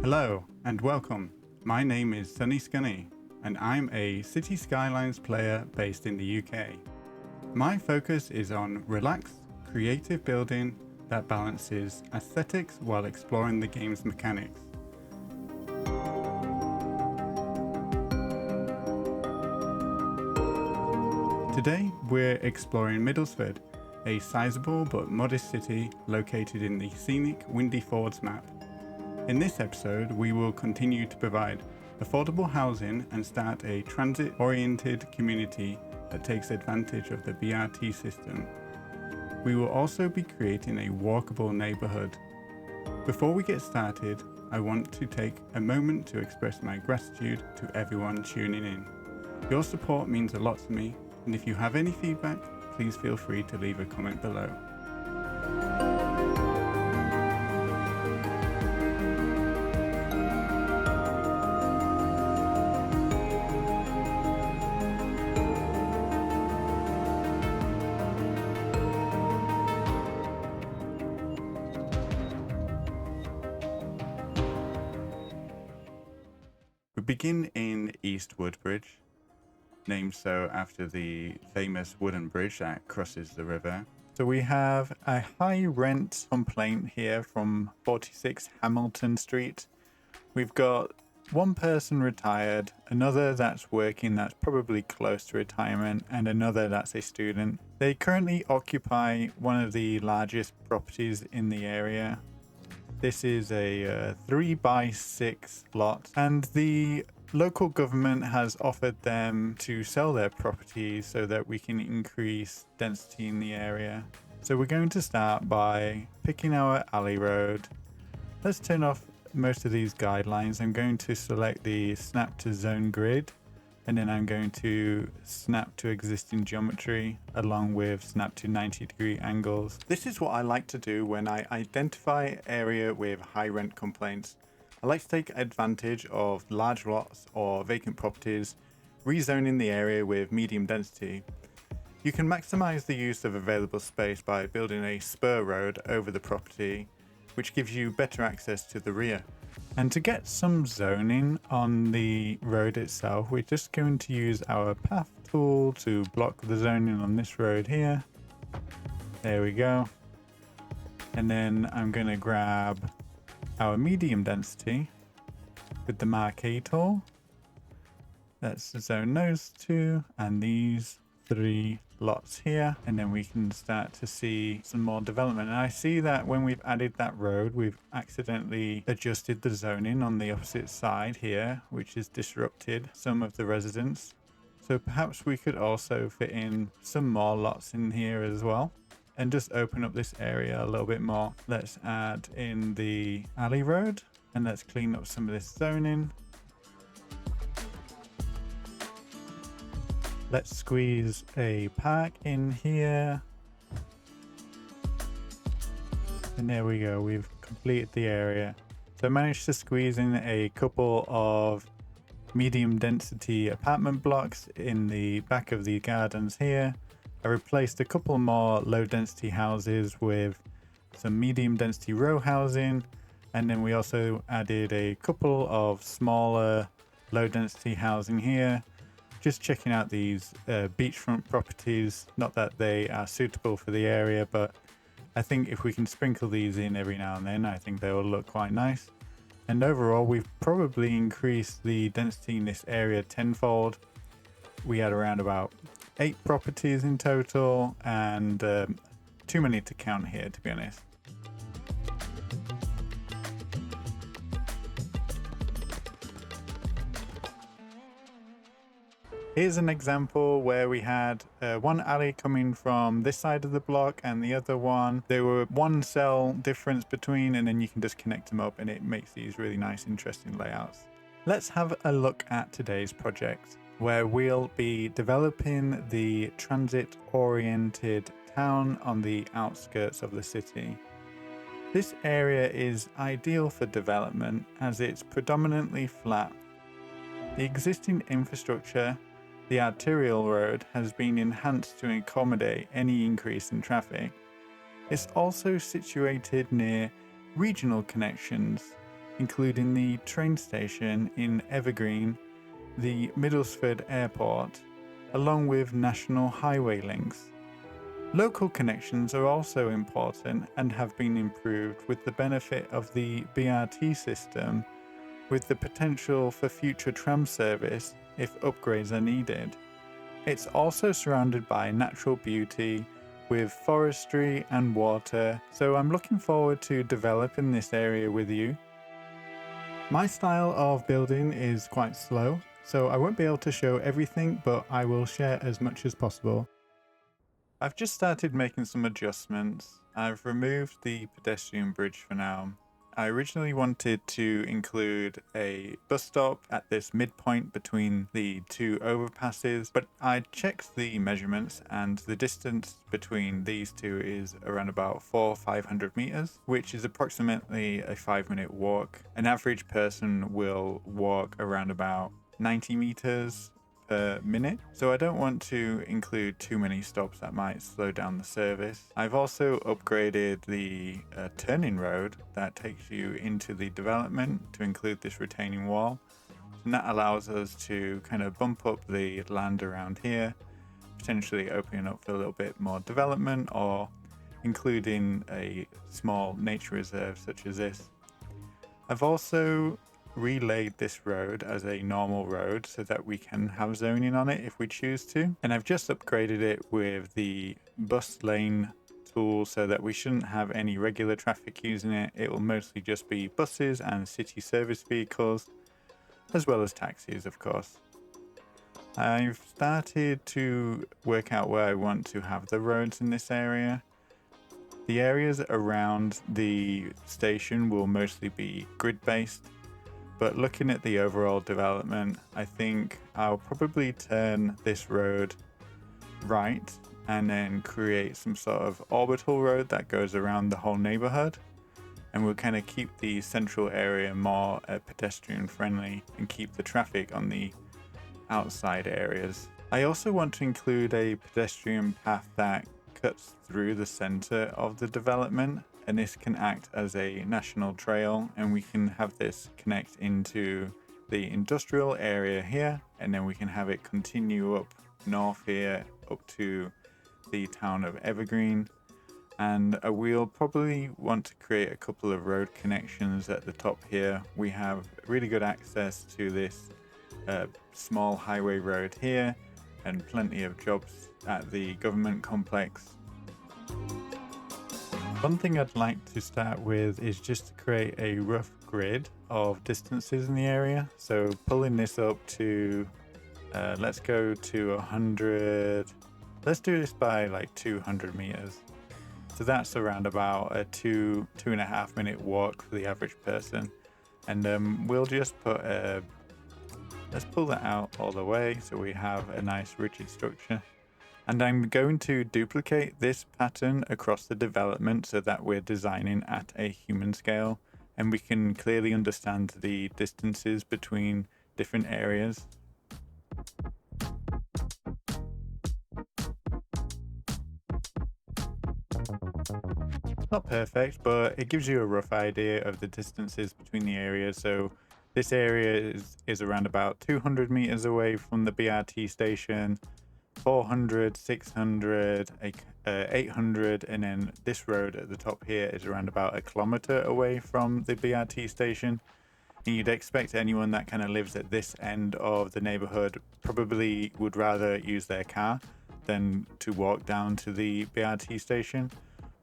Hello and welcome. My name is SunnyScunny and I'm a City Skylines player based in the UK. My focus is on relaxed, creative building that balances aesthetics while exploring the game's mechanics. Today we're exploring Middlesfjord, a sizable but modest city located in the scenic Windy Fords map. In this episode, we will continue to provide affordable housing and start a transit-oriented community that takes advantage of the BRT system. We will also be creating a walkable neighbourhood. Before we get started, I want to take a moment to express my gratitude to everyone tuning in. Your support means a lot to me, and if you have any feedback, please feel free to leave a comment below. We begin in East Woodbridge, named so after the famous wooden bridge that crosses the river. So we have a high rent complaint here from 46 Hamilton Street. We've got one person retired, another that's working that's probably close to retirement, and another that's a student. They currently occupy one of the largest properties in the area. This is a 3x6 lot, and the local government has offered them to sell their property so that we can increase density in the area. So we're going to start by picking our alley road. Let's turn off most of these guidelines. I'm going to select the snap to zone grid, and then I'm going to snap to existing geometry along with snap to 90-degree angles. This is what I like to do when I identify an area with high rent complaints. I like to take advantage of large lots or vacant properties, rezoning the area with medium density. You can maximize the use of available space by building a spur road over the property, which gives you better access to the rear. And to get some zoning on the road itself, we're just going to use our path tool to block the zoning on this road here. There we go. And then I'm going to grab our medium density with the marquee tool. Let's zone those two and these three lots here, and then we can start to see some more development. And I see that when we've added that road, we've accidentally adjusted the zoning on the opposite side here, which has disrupted some of the residents. So perhaps we could also fit in some more lots in here as well and just open up this area a little bit more. Let's add in the alley road and let's clean up some of this zoning. Let's squeeze a park in here. And there we go, we've completed the area. So I managed to squeeze in a couple of medium density apartment blocks in the back of the gardens here. I replaced a couple more low density houses with some medium density row housing. And then we also added a couple of smaller low density housing here. Just checking out these beachfront properties. Not that they are suitable for the area, but I think if we can sprinkle these in every now and then, I think they will look quite nice. And overall, we've probably increased the density in this area tenfold. We had around about 8 properties in total, and too many to count here, to be honest. Here's an example where we had one alley coming from this side of the block and the other one. There were one cell difference between, and then you can just connect them up and it makes these really nice, interesting layouts. Let's have a look at today's project, where we'll be developing the transit-oriented town on the outskirts of the city. This area is ideal for development as it's predominantly flat. The existing infrastructure, the arterial road, has been enhanced to accommodate any increase in traffic. It's also situated near regional connections, including the train station in Evergreen, the Middlesfjord airport, along with national highway links. Local connections are also important and have been improved with the benefit of the BRT system, with the potential for future tram service if upgrades are needed. It's also surrounded by natural beauty with forestry and water, so I'm looking forward to developing this area with you. My style of building is quite slow, so I won't be able to show everything, but I will share as much as possible. I've just started making some adjustments. I've removed the pedestrian bridge for now. I originally wanted to include a bus stop at this midpoint between the two overpasses, but I checked the measurements and the distance between these two is around about 400-500 meters, which is approximately a 5-minute walk. An average person will walk around about 90 meters per minute, so I don't want to include too many stops that might slow down the service. I've also upgraded the turning road that takes you into the development to include this retaining wall, and that allows us to kind of bump up the land around here, potentially opening up for a little bit more development or including a small nature reserve such as this. I've also relayed this road as a normal road so that we can have zoning on it if we choose to, and I've just upgraded it with the bus lane tool so that we shouldn't have any regular traffic using it. It will mostly just be buses and city service vehicles, as well as taxis, of course. I've started to work out where I want to have the roads in this area. The areas around the station will mostly be grid-based, but looking at the overall development, I think I'll probably turn this road right and then create some sort of orbital road that goes around the whole neighborhood. And we'll kind of keep the central area more pedestrian friendly and keep the traffic on the outside areas. I also want to include a pedestrian path that cuts through the center of the development, and this can act as a national trail, and we can have this connect into the industrial area here, and then we can have it continue up north here up to the town of Evergreen. And we'll probably want to create a couple of road connections at the top here. We have really good access to this small highway road here and plenty of jobs at the government complex. One thing I'd like to start with is just to create a rough grid of distances in the area. So pulling this up to, let's go to 100. Let's do this by like 200 meters. So that's around about a 2.5 minute walk for the average person. And we'll just put let's pull that out all the way so we have a nice rigid structure. And I'm going to duplicate this pattern across the development so that we're designing at a human scale and we can clearly understand the distances between different areas. Not perfect, but it gives you a rough idea of the distances between the areas. So this area is around about 200 meters away from the BRT station, 400, 600, 800, and then this road at the top here is around about 1 kilometer away from the BRT station. And you'd expect anyone that kind of lives at this end of the neighborhood probably would rather use their car than to walk down to the BRT station.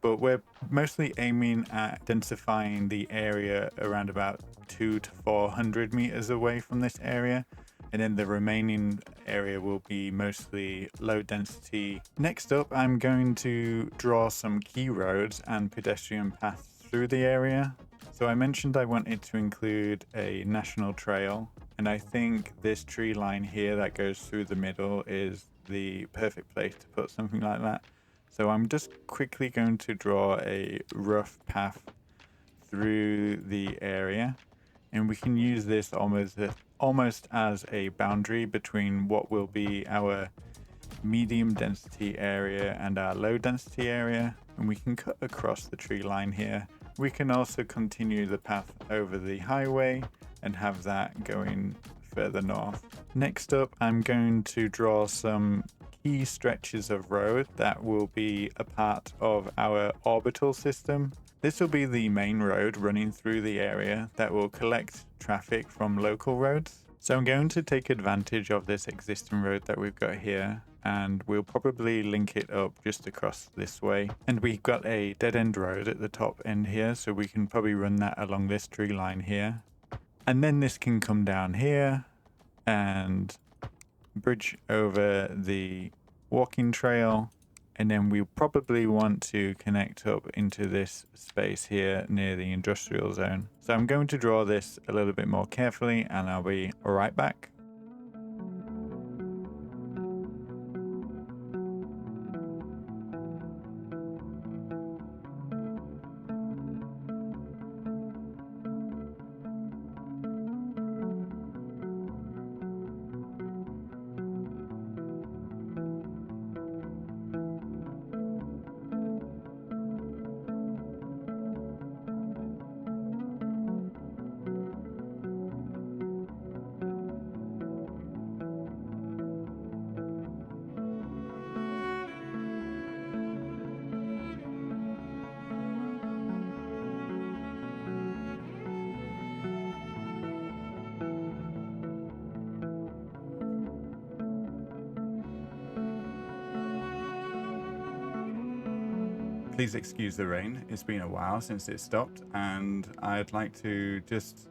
But we're mostly aiming at densifying the area around about 200 to 400 meters away from this area. And then the remaining area will be mostly low density. Next up, I'm going to draw some key roads and pedestrian paths through the area. So I mentioned I wanted to include a national trail, and I think this tree line here that goes through the middle is the perfect place to put something like that. So I'm just quickly going to draw a rough path through the area, and we can use this almost as a boundary between what will be our medium density area and our low density area, and we can cut across the tree line here We can also continue the path over the highway and have that going further north. Next up, I'm going to draw some key stretches of road that will be a part of our orbital system. This will be the main road running through the area that will collect traffic from local roads. So I'm going to take advantage of this existing road that we've got here, and we'll probably link it up just across this way. And we've got a dead end road at the top end here, so we can probably run that along this tree line here. And then this can come down here and bridge over the walking trail. And then we probably want to connect up into this space here near the industrial zone. So I'm going to draw this a little bit more carefully and I'll be right back. Please excuse the rain. It's been a while since it stopped, and I'd like to just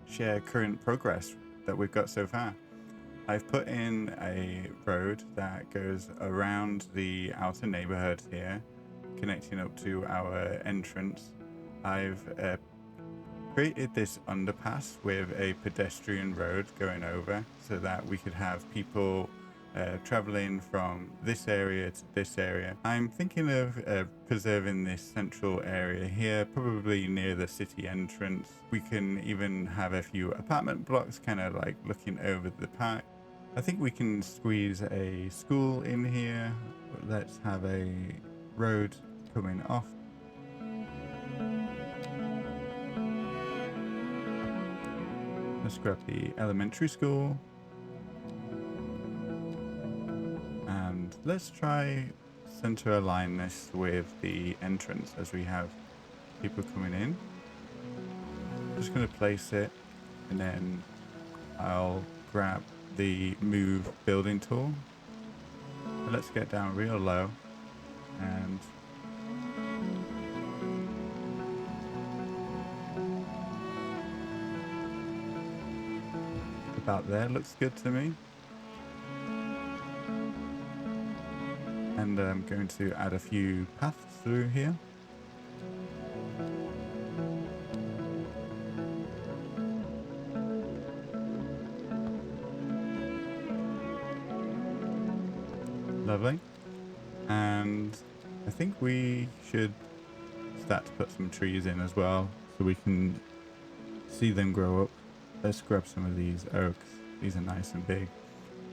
share current progress that we've got so far. I've put in a road that goes around the outer neighborhood here, connecting up to our entrance. I've created this underpass with a pedestrian road going over so that we could have people traveling from this area to this area. I'm thinking of preserving this central area here, probably near the city entrance. We can even have a few apartment blocks kind of like looking over the park. I think we can squeeze a school in here. Let's have a road coming off. Let's grab the elementary school. And let's try center align this with the entrance as we have people coming in. Just going to place it, and then I'll grab the move building tool. And let's get down real low and about there looks good to me. And I'm going to add a few paths through here. Lovely. And I think we should start to put some trees in as well so we can see them grow up. Let's grab some of these oaks. These are nice and big.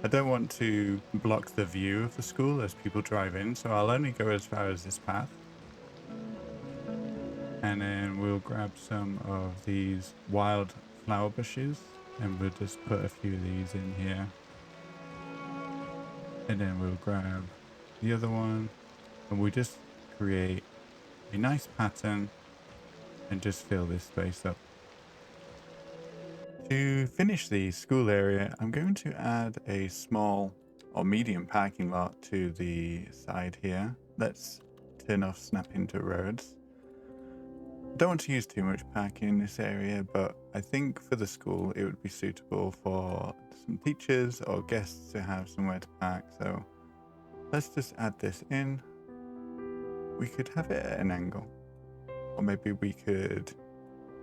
I don't want to block the view of the school as people drive in, so I'll only go as far as this path. And then we'll grab some of these wild flower bushes and we'll just put a few of these in here. And then we'll grab the other one and we'll just create a nice pattern and just fill this space up. To finish the school area, I'm going to add a small or medium parking lot to the side here. Let's turn off snap into roads. Don't want to use too much parking in this area, but I think for the school it would be suitable for some teachers or guests to have somewhere to park. So let's just add this in. We could have it at an angle, or maybe we could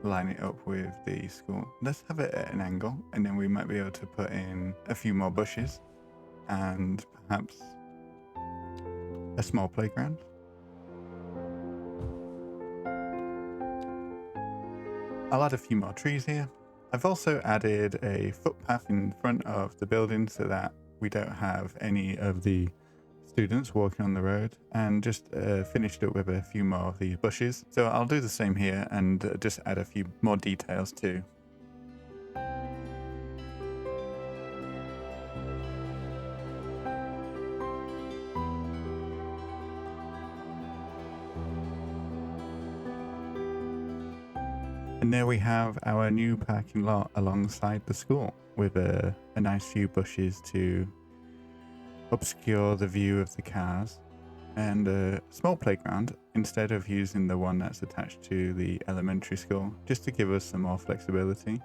line it up with the school. Let's have it at an angle, and then we might be able to put in a few more bushes and perhaps a small playground. I'll add a few more trees here. I've also added a footpath in front of the building so that we don't have any of the students walking on the road, and just finished up with a few more of these bushes. So I'll do the same here and just add a few more details too. And there we have our new parking lot alongside the school with a nice few bushes to obscure the view of the cars, and a small playground instead of using the one that's attached to the elementary school, just to give us some more flexibility.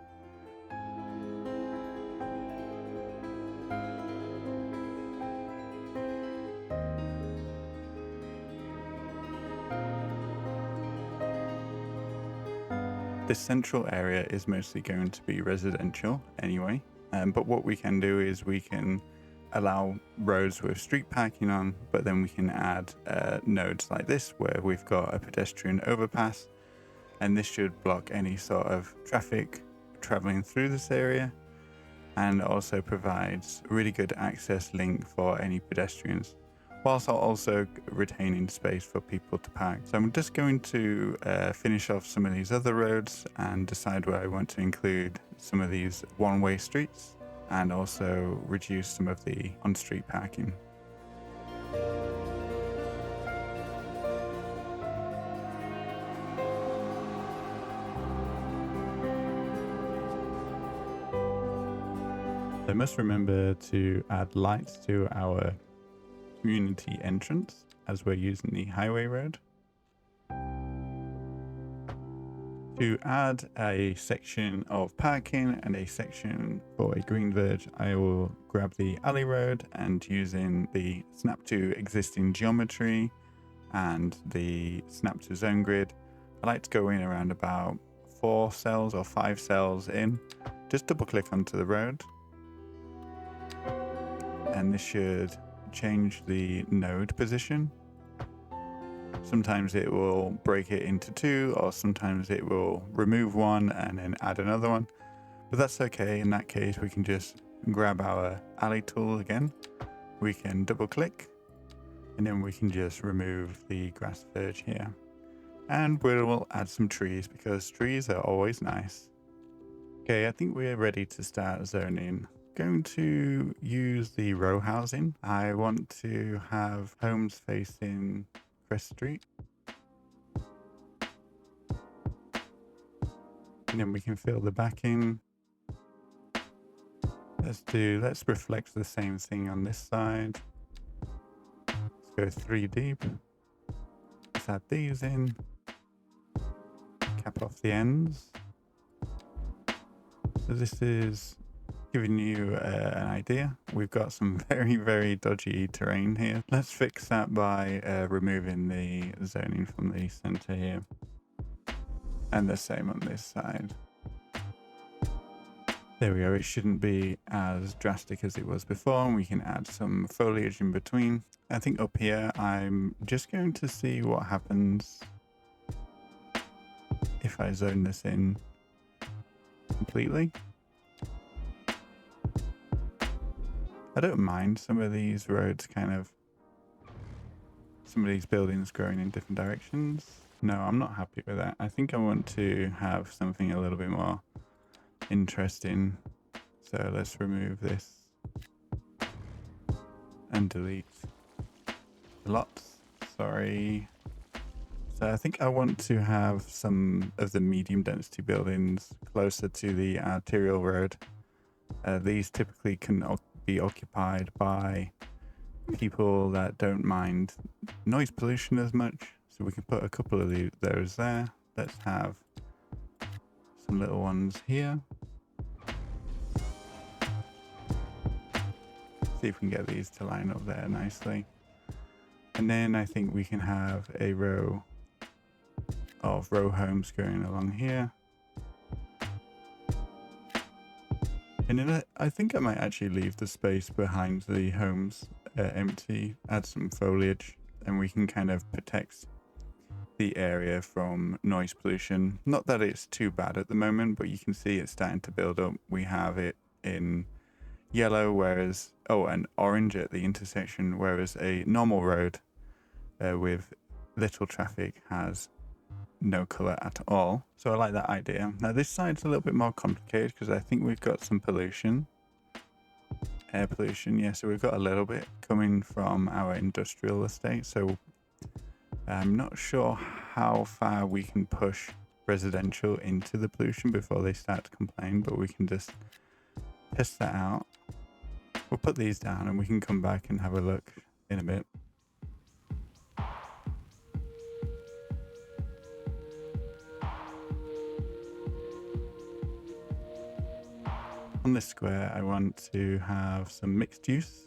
This central area is mostly going to be residential anyway, but what we can do is we can allow roads with street parking on, but then we can add nodes like this where we've got a pedestrian overpass, and this should block any sort of traffic traveling through this area, and also provides a really good access link for any pedestrians, whilst also retaining space for people to park. So I'm just going to finish off some of these other roads and decide where I want to include some of these one-way streets, and also reduce some of the on-street parking. I must remember to add lights to our community entrance as we're using the highway road. To add a section of parking and a section for a green verge, I will grab the alley road, and using the snap to existing geometry and the snap to zone grid, I like to go in around about 4 cells or 5 cells in. Just double click onto the road, and this should change the node position. Sometimes it will break it into 2, or sometimes it will remove one and then add another one, but that's okay. In that case, we can just grab our alley tool again, we can double click, and then we can just remove the grass verge here, and we'll add some trees because trees are always nice. Okay, I think we're ready to start zoning. Going to use the row housing. I want to have homes facing Crest Street, and then we can fill the back in. Let's reflect the same thing on this side. Let's go 3 deep. Let's add these in, cap off the ends. So this is giving you an idea. We've got some very dodgy terrain here. Let's fix that by removing the zoning from the center here, and the same on this side. There we go. It shouldn't be as drastic as it was before, and we can add some foliage in between. I think up here I'm just going to see what happens if I zone this in completely. I don't mind some of these roads some of these buildings growing in different directions. No, I'm not happy with that. I think I want to have something a little bit more interesting. So let's remove this and delete the lots. Sorry. So I think I want to have some of the medium density buildings closer to the arterial road. These typically can be occupied by people that don't mind noise pollution as much, so we can put a couple of those there. Let's have some little ones here. See if we can get these to line up there nicely, and then I think we can have a row of row homes going along here. And then I think I might actually leave the space behind the homes empty, add some foliage, and we can kind of protect the area from noise pollution. Not that it's too bad at the moment, but you can see it's starting to build up. We have it in yellow, whereas, oh, and orange at the intersection, whereas a normal road with little traffic has no colour at all. So I like that idea. Now this side's a little bit more complicated because I think we've got some pollution. Air pollution, yeah, so we've got a little bit coming from our industrial estate, so I'm not sure how far we can push residential into the pollution before they start to complain, but we can just test that out. We'll put these down and we can come back and have a look in a bit. On this square, I want to have some mixed use.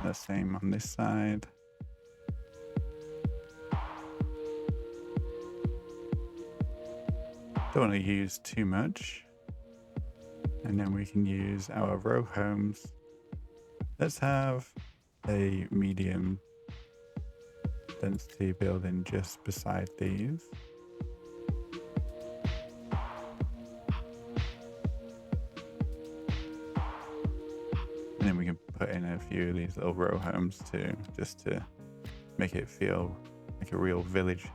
The same on this side. Don't want to use too much. And then we can use our row homes. Let's have a medium density building just beside these. And then we can put in a few of these little row homes too, just to make it feel like a real village.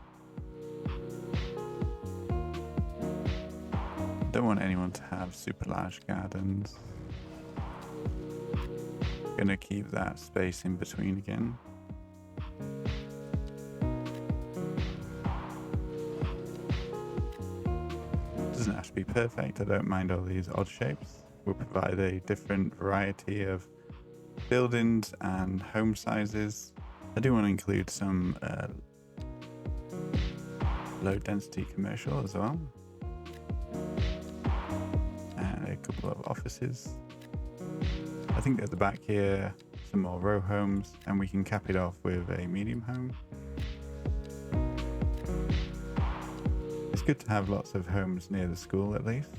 Don't want anyone to have super large gardens. Gonna keep that space in between again. Doesn't have to be perfect. I don't mind all these odd shapes. We'll provide a different variety of buildings and home sizes. I do want to include some low density commercial as well. And a couple of offices. I think at the back here, some more row homes, and we can cap it off with a medium home. It's good to have lots of homes near the school at least.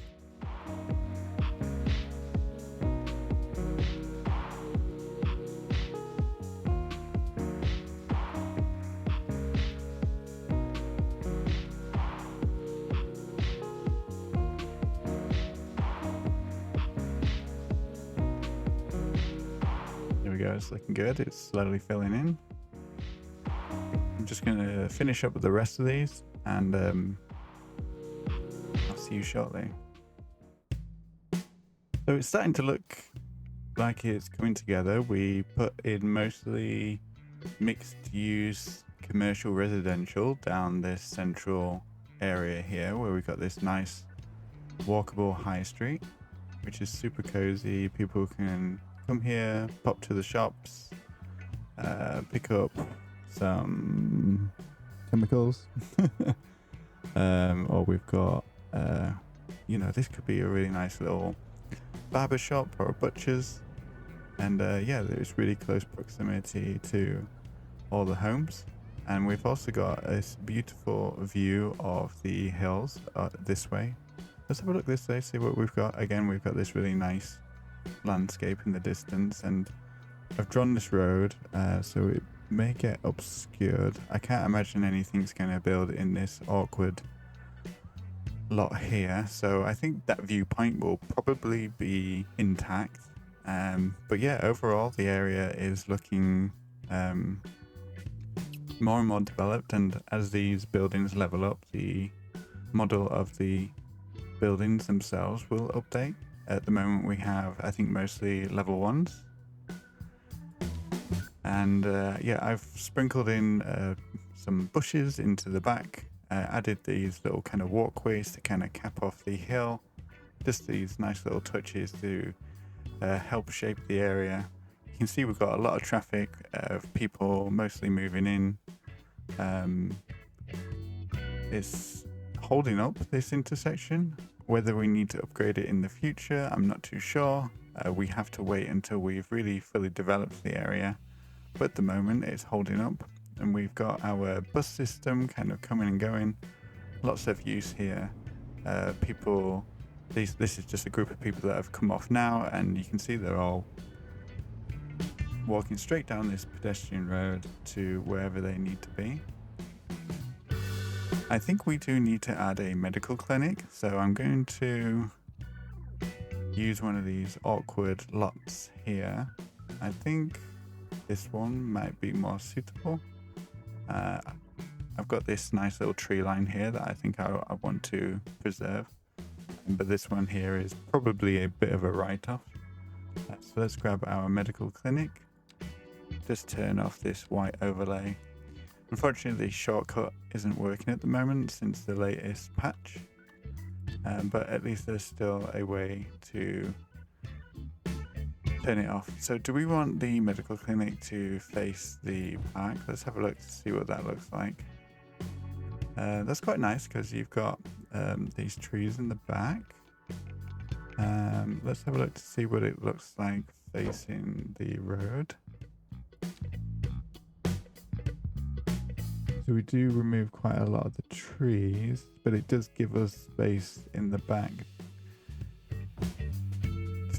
It's looking good. It's slowly filling in. I'm just going to finish up with the rest of these, and I'll see you shortly. So it's starting to look like it's coming together. We put in mostly mixed use commercial residential down this central area here, where we've got this nice walkable high street, which is super cozy. People can come here, pop to the shops, pick up some chemicals, or we've got, this could be a really nice little barber shop or a butcher's, and yeah, there's really close proximity to all the homes. And we've also got this beautiful view of the hills this way. Let's have a look this way, see what we've got. Again, we've got this really nice landscape in the distance, and I've drawn this road so it may get obscured. I can't imagine anything's going to build in this awkward lot here, so I think that viewpoint will probably be intact, but yeah, overall the area is looking more and more developed, and as these buildings level up, the model of the buildings themselves will update. At the moment we have, I think, mostly level 1s. And yeah, I've sprinkled in some bushes into the back, added these little kind of walkways to kind of cap off the hill. Just these nice little touches to help shape the area. You can see we've got a lot of traffic of people mostly moving in. It's holding up, this intersection. Whether we need to upgrade it in the future, I'm not too sure. We have to wait until we've really fully developed the area. But at the moment, it's holding up. And we've got our bus system kind of coming and going. Lots of use here. This is just a group of people that have come off now, and you can see they're all walking straight down this pedestrian road to wherever they need to be. I think we do need to add a medical clinic, so I'm going to use one of these awkward lots here. I think this one might be more suitable. I've got this nice little tree line here that I think I want to preserve, but this one here is probably a bit of a write-off. So let's grab our medical clinic. Just turn off this white overlay. Unfortunately, the shortcut isn't working at the moment since the latest patch, but at least there's still a way to turn it off. So do we want the medical clinic to face the park? Let's have a look to see what that looks like. That's quite nice because you've got these trees in the back. Let's have a look to see what it looks like facing the road. So we do remove quite a lot of the trees, but it does give us space in the back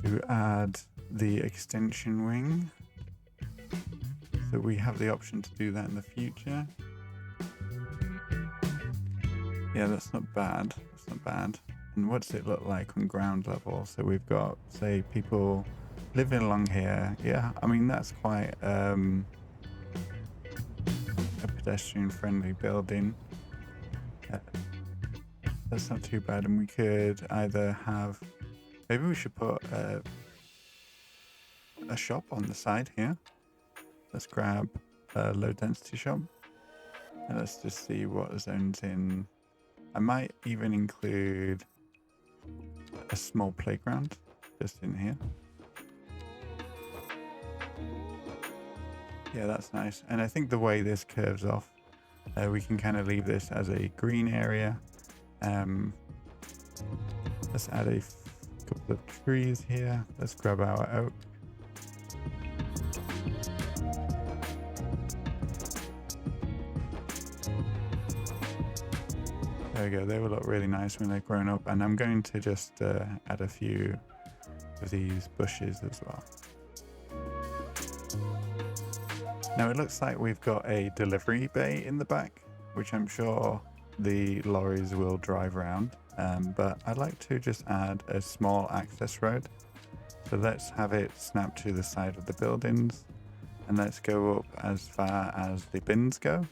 to add the extension wing. So we have the option to do that in the future. Yeah, that's not bad. That's not bad. And what does it look like on ground level? So we've got, say, people living along here. Yeah, I mean, that's quite a pedestrian-friendly building. That's not too bad. And we could either have, maybe we should put a shop on the side here. Let's grab a low-density shop. And let's just see what zones in. I might even include a small playground just in here. Yeah, that's nice. And I think the way this curves off, we can kind of leave this as a green area. Let's add a couple of trees here. Let's grab our oak. There we go. They will look really nice when they're grown up. And I'm going to just add a few of these bushes as well. Now it looks like we've got a delivery bay in the back, which I'm sure the lorries will drive around. But I'd like to just add a small access road. So let's have it snap to the side of the buildings, and let's go up as far as the bins go.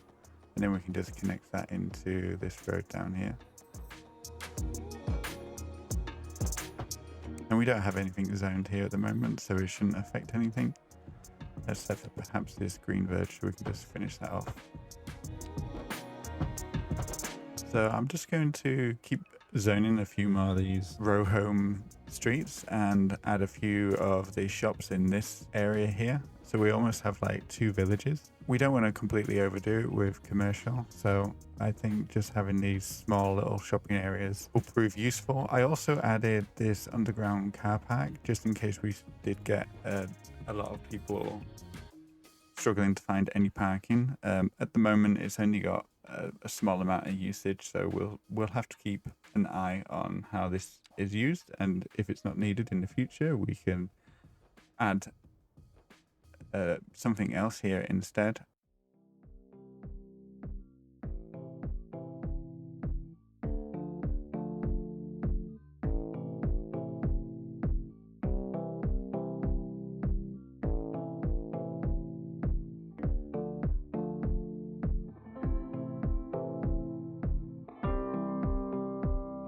And then we can just connect that into this road down here. And we don't have anything zoned here at the moment, so it shouldn't affect anything. Let's set up perhaps this green verge so we can just finish that off. So I'm just going to keep zoning a few more of these row home streets and add a few of the shops in this area here. So we almost have like 2 villages. We don't want to completely overdo it with commercial, so I think just having these small little shopping areas will prove useful. I also added this underground car park just in case we did get a lot of people struggling to find any parking. At the moment, it's only got a small amount of usage, so we'll have to keep an eye on how this is used, and if it's not needed in the future, we can add something else here instead.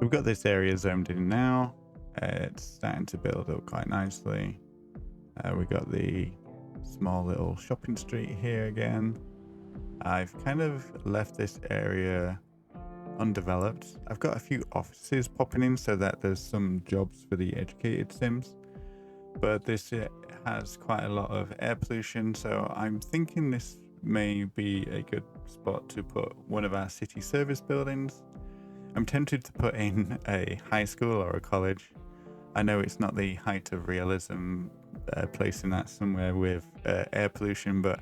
We've got this area zoned in now. It's starting to build up quite nicely. We got the small little shopping street here again. I've kind of left this area undeveloped. I've got a few offices popping in so that there's some jobs for the educated Sims, but this has quite a lot of air pollution, so I'm thinking this may be a good spot to put one of our city service buildings. I'm tempted to put in a high school or a college. I know it's not the height of realism placing that somewhere with air pollution, but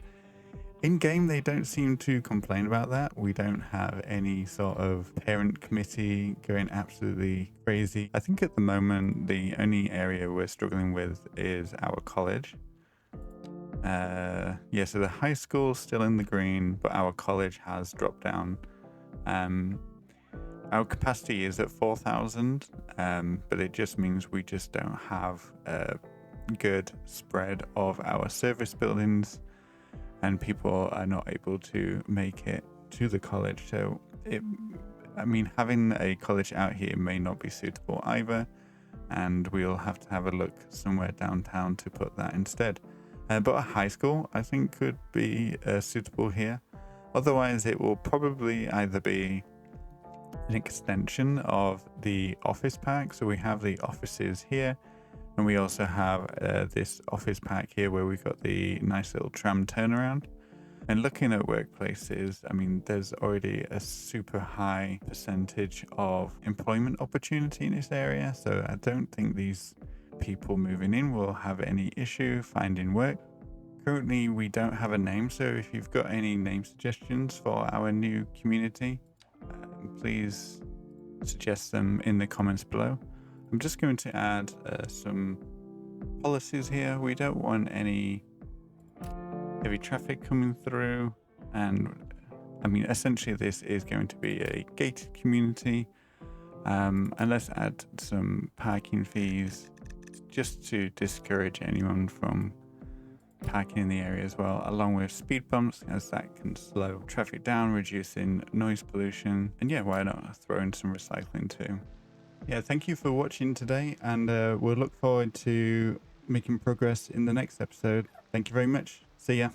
in game they don't seem to complain about that. We don't have any sort of parent committee going absolutely crazy. I think at the moment the only area we're struggling with is our college. Yeah, so the high school's still in the green, but our college has dropped down. Our capacity is at 4,000, but it just means we just don't have a good spread of our service buildings, and people are not able to make it to the college. So I mean, having a college out here may not be suitable either, and we'll have to have a look somewhere downtown to put that instead. But a high school, I think, could be suitable here. Otherwise, it will probably either be an extension of the office park. So we have the offices here, and we also have this office park here where we've got the nice little tram turnaround. And looking at workplaces, I mean, there's already a super high percentage of employment opportunity in this area. So I don't think these people moving in will have any issue finding work. Currently, we don't have a name. So if you've got any name suggestions for our new community, please suggest them in the comments below. I'm just going to add some policies here. We don't want any heavy traffic coming through, and I mean, essentially this is going to be a gated community, and let's add some parking fees just to discourage anyone from parking in the area as well, along with speed bumps, as that can slow traffic down, reducing noise pollution. And yeah, why not throw in some recycling too. Yeah, thank you for watching today, and we'll look forward to making progress in the next episode. Thank you very much. See ya.